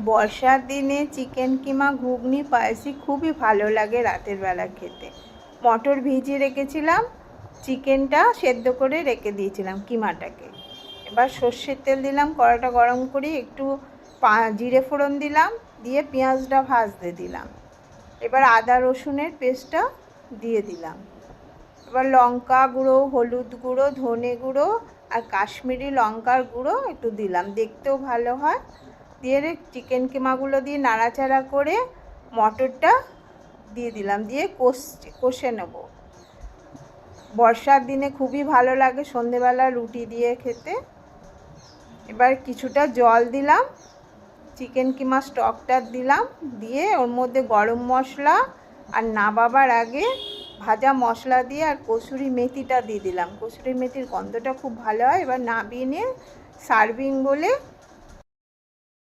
বর্ষার দিনে চিকেন কিমা ঘুগনি পায়েসি খুবই ভালো লাগে রাতের বেলা খেতে। মটর ভিজিয়ে রেখেছিলাম, চিকেনটা সেদ্ধ করে রেখে দিয়েছিলাম কিমাটাকে। এবার সর্ষের তেল দিলাম, কড়াটা গরম করে একটু জিরে ফোড়ন দিলাম, দিয়ে পেঁয়াজটা ভাজতে দিলাম। এবার আদা রসুনের পেস্টটা দিয়ে দিলাম। এবার লঙ্কা গুঁড়ো, হলুদ গুঁড়ো, ধনে গুঁড়ো আর কাশ্মীরি লঙ্কার গুঁড়ো একটু দিলাম, দেখতেও ভালো হয়। দিয়ে চিকেন কিমাগুলো দিয়ে নাড়াচাড়া করে মটরটা দিয়ে দিলাম, দিয়ে কষে নেব। বর্ষার দিনে খুবই ভালো লাগে সন্ধেবেলা রুটি দিয়ে খেতে। এবার কিছুটা জল দিলাম, চিকেন কিমা স্টকটা দিলাম, দিয়ে ওর মধ্যে গরম মশলা আর নামাবার আগে ভাজা মশলা দিয়ে আর কসুরি মেথিটা দিয়ে দিলাম। কসুরি মেথির গন্ধটা খুব ভালো হয়। এবার নামিয়ে নিয়ে সার্ভিং বলে